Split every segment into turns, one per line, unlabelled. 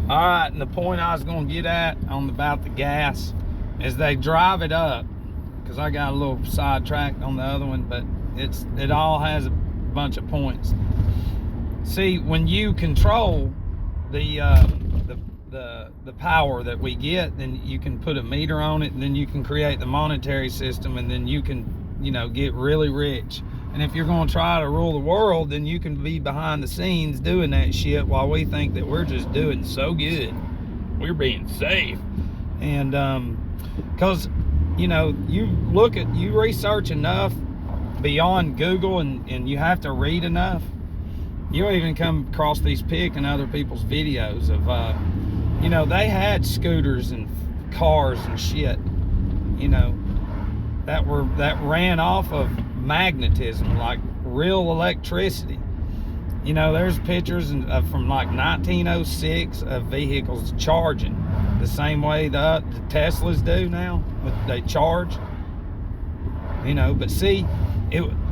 All right, and the point I was going to get at about the gas is they drive it up, because I got a little sidetracked on the other one, but it all has a bunch of points. See, when you control the power that we get, then you can put a meter on it, and then you can create the monetary system, and then you can, get really rich. And if you're going to try to rule the world, then you can be behind the scenes doing that shit while we think that we're just doing so good. We're being safe. And because, you research enough beyond Google, and you have to read enough, you'll even come across these pics and other people's videos of, they had scooters and cars and shit, that ran off of magnetism, like real electricity. There's pictures from like 1906 of vehicles charging the same way the Teslas do now. They charge, but see,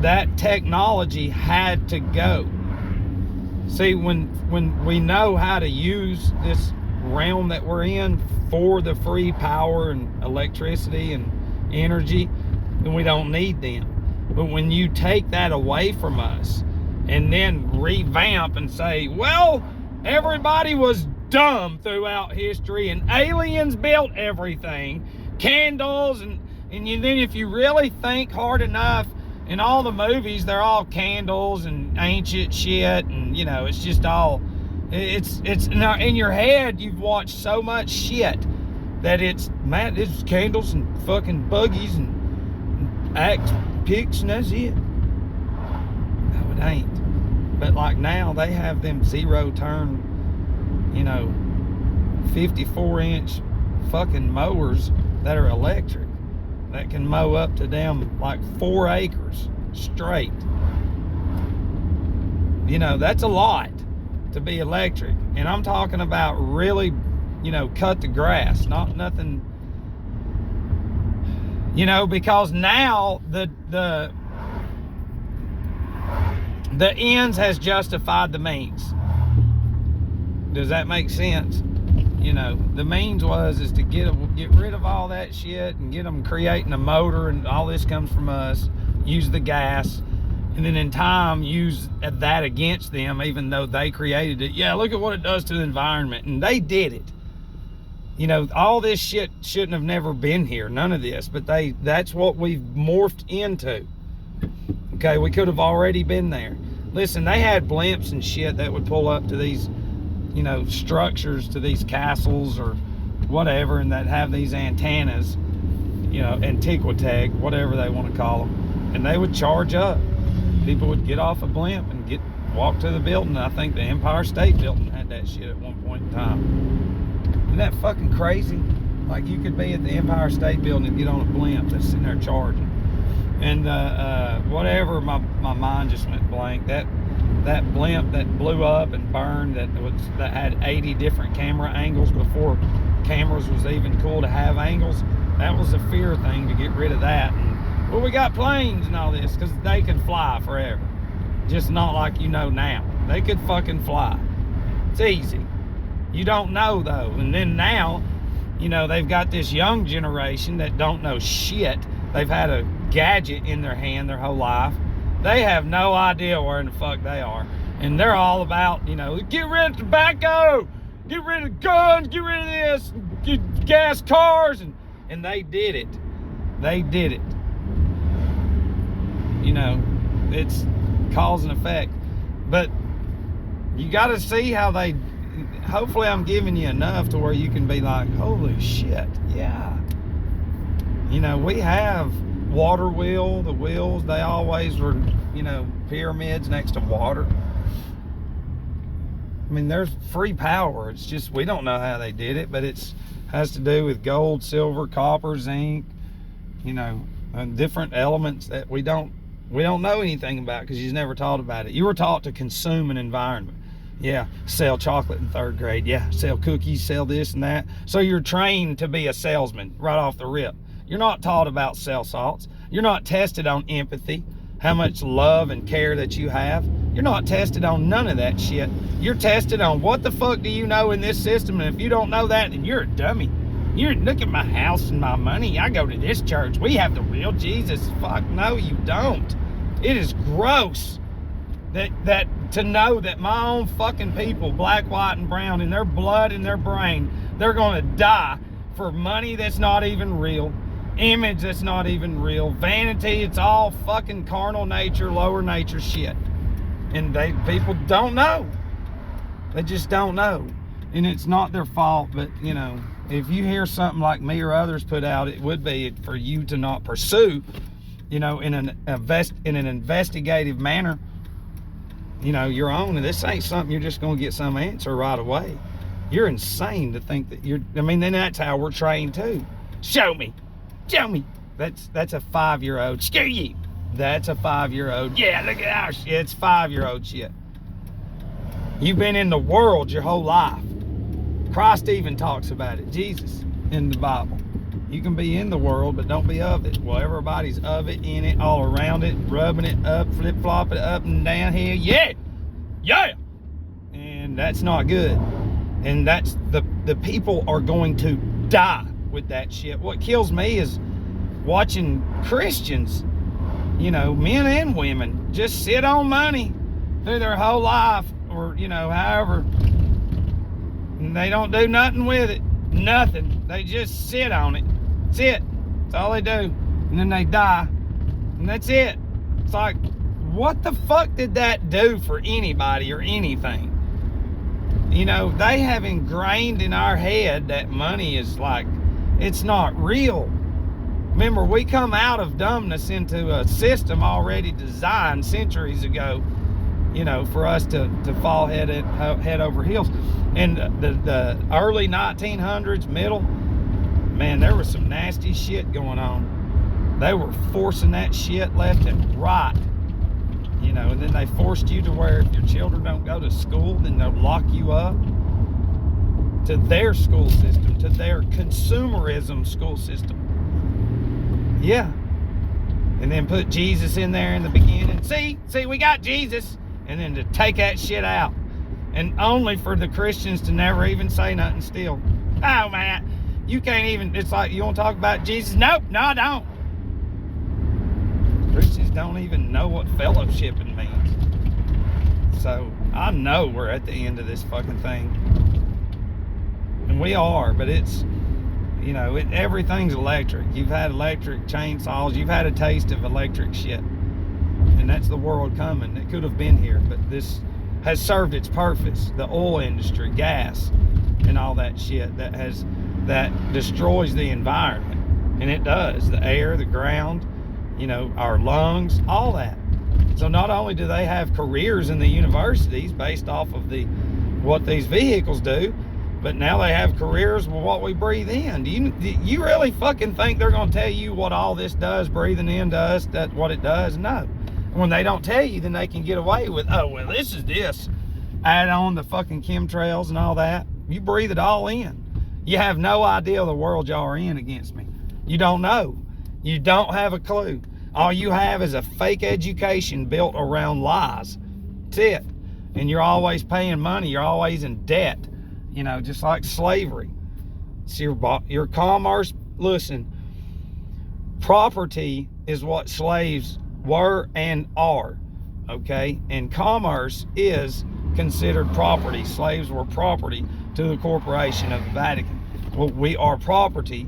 that technology had to go. See, when we know how to use this realm that we're in for the free power and electricity and energy, then we don't need them. But when you take that away from us and then revamp and say, well, everybody was dumb throughout history and aliens built everything, candles, and then if you really think hard enough, in all the movies, they're all candles and ancient shit, and it's just all, it's in your head, you've watched so much shit that it's candles and fucking buggies and axe picks, and that's it. No, it ain't. But like now, they have them zero turn, 54-inch fucking mowers that are electric, that can mow up to damn like 4 acres straight. That's a lot to be electric. And I'm talking about really, cut the grass, not nothing, because now the ends has justified the means. Does that make sense? The means is to get rid of all that shit and get them creating a motor, and all this comes from us, use the gas, and then in time use that against them, even though they created it. Yeah, look at what it does to the environment, and they did it. All this shit shouldn't have never been here, none of this, but that's what we've morphed into. Okay, we could have already been there. Listen, they had blimps and shit that would pull up to these structures, to these castles or whatever, and that have these antennas, antiquitech, whatever they want to call them, and they would charge up. People would get off a blimp and walk to the building. I think the Empire State Building had that shit at one point in time. Isn't that fucking crazy? Like, you could be at the Empire State Building and get on a blimp that's sitting there charging. And whatever, my mind just went blank. That blimp that blew up and burned, that had 80 different camera angles before cameras was even cool to have angles. That was a fear thing, to get rid of that. And, well, we got planes and all this because they could fly forever. Just not like now. They could fucking fly. It's easy. You don't know though. And then now, they've got this young generation that don't know shit. They've had a gadget in their hand their whole life. They have no idea where in the fuck they are. And they're all about, get rid of tobacco, get rid of guns, get rid of this, get gas cars. And they did it. They did it. It's cause and effect. But you got to see how hopefully I'm giving you enough to where you can be like, holy shit, yeah. We have water wheel, the wheels, they always were, pyramids next to water. I mean, there's free power. It's just, we don't know how they did it, but it's has to do with gold, silver, copper, zinc, and different elements that we don't know anything about because you've never taught about it. You were taught to consume an environment. Yeah, sell chocolate in 3rd grade. Yeah, sell cookies, sell this and that. So you're trained to be a salesman right off the rip. You're not taught about cell salts. You're not tested on empathy, how much love and care that you have. You're not tested on none of that shit. You're tested on what the fuck do you know in this system, and if you don't know that, then you're a dummy. Look at my house and my money. I go to this church. We have the real Jesus. Fuck no, you don't. It is gross that to know that my own fucking people, black, white, and brown, in their blood and their brain, they're gonna die for money that's not even real, image that's not even real, vanity. It's all fucking carnal nature, lower nature shit. And people don't know. They just don't know. And it's not their fault, but you know, if you hear something like me or others put out, it would be for you to not pursue, you know, in an investigative manner, you know, your own. And this ain't something you're just going to get some answer right away. You're insane to think that then that's how we're trained too. Show me. That's a 5-year-old. Screw you. That's a 5-year-old. Yeah, look at our shit. It's 5-year-old shit. You've been in the world your whole life. Christ even talks about it. Jesus in the Bible. You can be in the world, but don't be of it. Well, everybody's of it, in it, all around it, rubbing it up, flip-flopping it up and down here. Yeah. And that's not good. And that's the people are going to die with that shit. What kills me is watching Christians, you know, men and women, just sit on money through their whole life, or, you know, however, and they don't do nothing with it. Nothing. They just sit on it. That's it. That's all they do. And then they die. And that's it. It's like, what the fuck did that do for anybody or anything? You know, they have ingrained in our head that money is like, it's not real. Remember, we come out of dumbness into a system already designed centuries ago, you know, for us to fall head over heels. In the early 1900s, middle, man, there was some nasty shit going on. They were forcing that shit left and right, you know, and then they forced you to where if your children don't go to school, then they'll lock you up to their school system, to their consumerism school system. Yeah. And then put Jesus in there in the beginning. See, we got Jesus. And then to take that shit out. And only for the Christians to never even say nothing still. Oh, man, you can't even, it's like, you want to talk about Jesus? Nope, no, I don't. Christians don't even know what fellowshipping means. So, I know we're at the end of this fucking thing. And we are, but it's, you know, everything's electric. You've had electric chainsaws. You've had a taste of electric shit. And that's the world coming. It could have been here, but this has served its purpose. The oil industry, gas, and all that shit that destroys the environment. And it does. The air, the ground, you know, our lungs, all that. So not only do they have careers in the universities based off of what these vehicles do, but now they have careers with what we breathe in. Do you really fucking think they're going to tell you what all this does, breathing in does, that what it does? No. When they don't tell you, then they can get away with, oh, well, this is this. Add on the fucking chemtrails and all that. You breathe it all in. You have no idea the world y'all are in against me. You don't know. You don't have a clue. All you have is a fake education built around lies. That's it. And you're always paying money. You're always in debt. You know, just like slavery. So your commerce, listen, property is what slaves were and are, okay? And commerce is considered property. Slaves were property to the corporation of the Vatican. Well, we are property.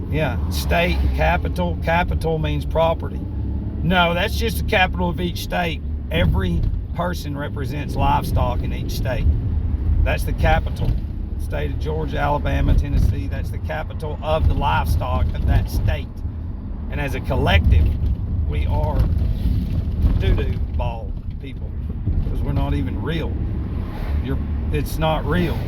Yeah, state, capital. Capital means property. No, that's just the capital of each state. Every person represents livestock in each state. That's the capital. State of Georgia, Alabama, Tennessee, that's the capital of the livestock of that state. And as a collective, we are doo-doo ball people, because we're not even real. It's not real.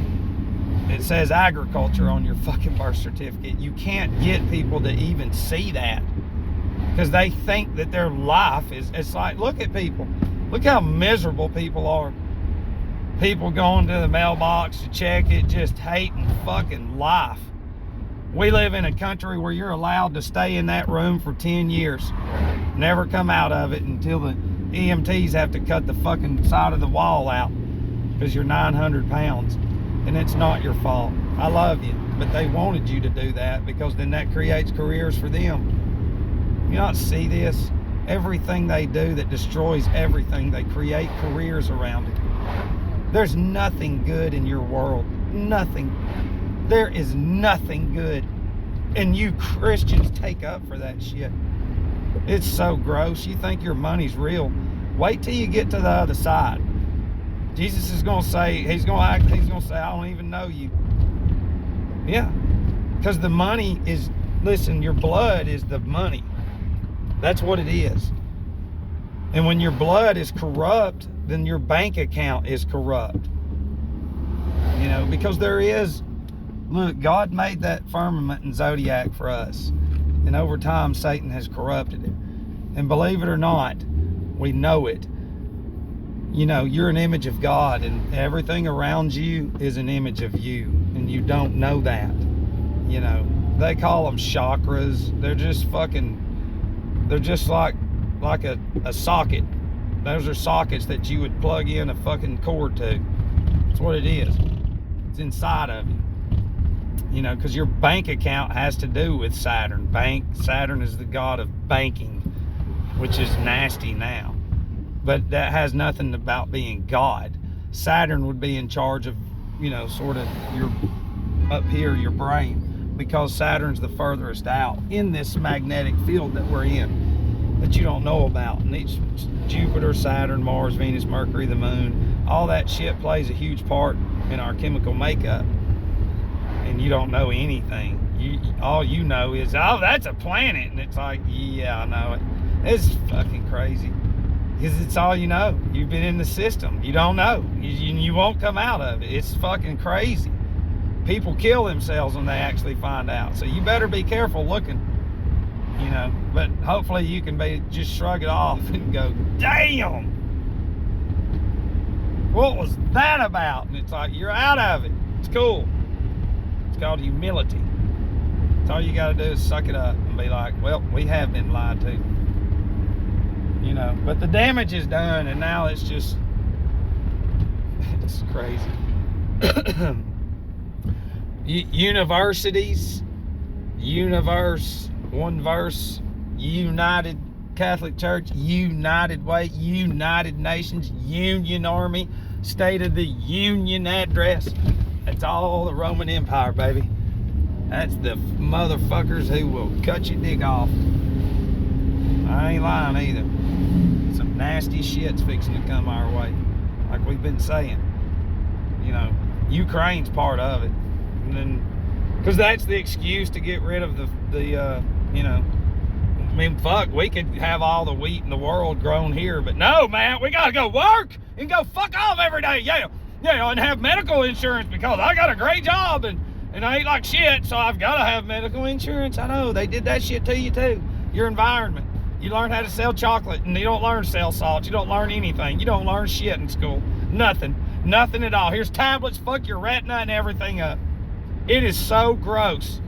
It says agriculture on your fucking birth certificate. You can't get people to even see that, because they think that their life is, it's like, look at people. Look how miserable people are. People going to the mailbox to check it, just hating fucking life. We live in a country where you're allowed to stay in that room for 10 years. Never come out of it until EMTs have to cut the fucking side of the wall out because you're 900 pounds and it's not your fault. I love you, but they wanted you to do that because then that creates careers for them. You not see this? Everything they do that destroys everything, they create careers around it. There's nothing good in your world. Nothing. There is nothing good. And you Christians take up for that shit. It's so gross. You think your money's real. Wait till you get to the other side. Jesus is going to say, he's going to say, I don't even know you. Yeah. Because the money is, listen, your blood is the money. That's what it is. And when your blood is corrupt, then your bank account is corrupt. You know, because there is, look, God made that firmament and zodiac for us. And over time, Satan has corrupted it. And believe it or not, we know it. You know, you're an image of God, and everything around you is an image of you, and you don't know that. You know, they call them chakras. They're just fucking, they're just like a socket. Those are sockets that you would plug in a fucking cord to. That's what it is. It's inside of you. You know, because your bank account has to do with Saturn. Saturn is the god of banking, which is nasty now. But that has nothing about being God. Saturn would be in charge of, you know, sort of your, up here, your brain, because Saturn's the furthest out in this magnetic field that we're in, that you don't know about. And each Jupiter, Saturn, Mars, Venus, Mercury, the moon, all that shit plays a huge part in our chemical makeup. And you don't know anything. All you know is, oh, that's a planet. And it's like, yeah, I know it. It's fucking crazy. Because it's all you know. You've been in the system. You don't know. You won't come out of it. It's fucking crazy. People kill themselves when they actually find out. So you better be careful looking. You know, but hopefully you can just shrug it off and go, damn, what was that about? And it's like, you're out of it. It's cool. It's called humility. That's all you got to do is suck it up and be like, well, we have been lied to. You know, but the damage is done, and now it's just, it's crazy. Universities, universe, one verse, United Catholic Church, United Way, United Nations, Union Army, State of the Union address. That's all the Roman Empire, baby. That's the motherfuckers who will cut your dick off. I ain't lying either. Some nasty shit's fixing to come our way, like we've been saying. You know, Ukraine's part of it, and then because that's the excuse to get rid of the you know, I mean, fuck, we could have all the wheat in the world grown here, but no, man, we gotta go work and go fuck off every day, yeah, and have medical insurance because I got a great job and I eat like shit, so I've got to have medical insurance. I know they did that shit to you too. Your environment. You learn how to sell chocolate, and you don't learn to sell salt. You don't learn anything. You don't learn shit in school. Nothing. Nothing at all. Here's tablets. Fuck your retina and everything up. It is so gross.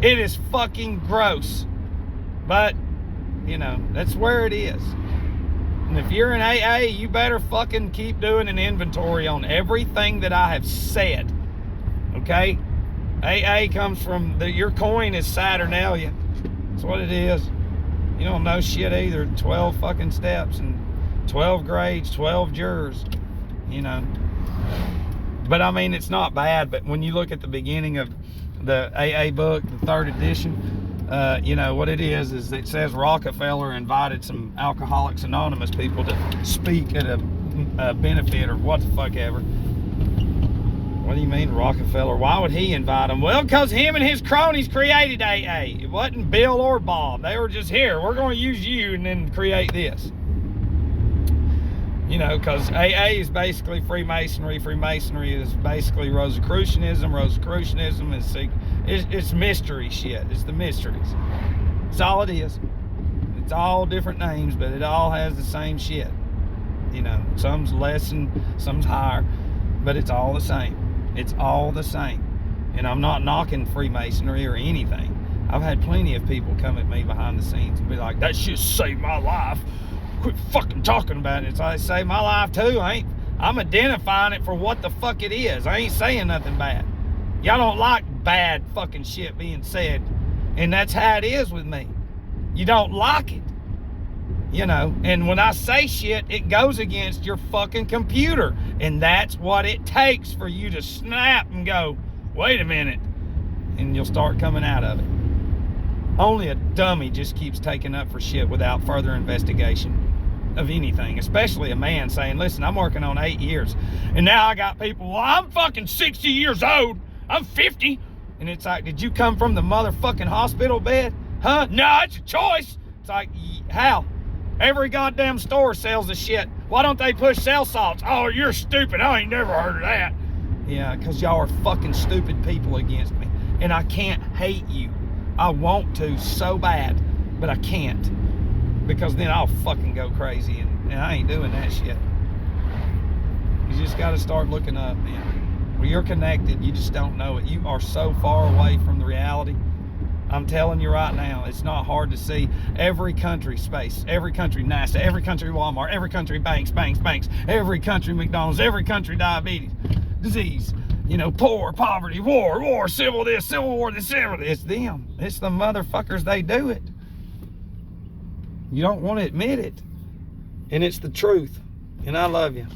It is fucking gross. But, you know, that's where it is. And if you're in AA, you better fucking keep doing an inventory on everything that I have said. Okay? AA comes from, your coin is Saturnalia. That's what it is. You don't know shit either. 12 fucking steps and 12 grades, 12 jurors, you know. But I mean, it's not bad. But when you look at the beginning of the AA book, the 3rd edition, you know, what it is it says Rockefeller invited some Alcoholics Anonymous people to speak at a benefit or what the fuck ever. What do you mean Rockefeller? Why would he invite them? Well, because him and his cronies created AA. It wasn't Bill or Bob. They were just, here, we're going to use you and then create this. You know, because AA is basically Freemasonry. Freemasonry is basically Rosicrucianism. Rosicrucianism is, it's mystery shit. It's the mysteries. That's all it is. It's all different names, but it all has the same shit. You know, some's less and some's higher, but it's all the same. It's all the same. And I'm not knocking Freemasonry or anything. I've had plenty of people come at me behind the scenes and be like, that shit saved my life. quit fucking talking about it. So I say my life too. I'm identifying it for what the fuck it is. I ain't saying nothing bad. Y'all don't like bad fucking shit being said. And that's how it is with me. You don't like it. You know, and when I say shit, it goes against your fucking computer. And that's what it takes for you to snap and go, wait a minute. And you'll start coming out of it. Only a dummy just keeps taking up for shit without further investigation of anything. Especially a man saying, listen, I'm working on 8 years. And now I got people, well, I'm fucking 60 years old. I'm 50. And it's like, did you come from the motherfucking hospital bed? Huh? No, it's a choice. It's like, how? Every goddamn store sells the shit. Why don't they push cell salts? Oh, you're stupid. I ain't never heard of that. Yeah, because y'all are fucking stupid people against me. And I can't hate you. I want to so bad, but I can't. Because then I'll fucking go crazy. And I ain't doing that shit. You just got to start looking up, man. When you're connected, you just don't know it. You are so far away from the reality. I'm telling you right now, it's not hard to see. Every country space, every country NASA, every country Walmart, every country banks, every country McDonald's, every country diabetes, disease, you know, poor, poverty, war, civil this, civil war, this, civil this. It's them. It's the motherfuckers, they do it. You don't want to admit it. And it's the truth. And I love you.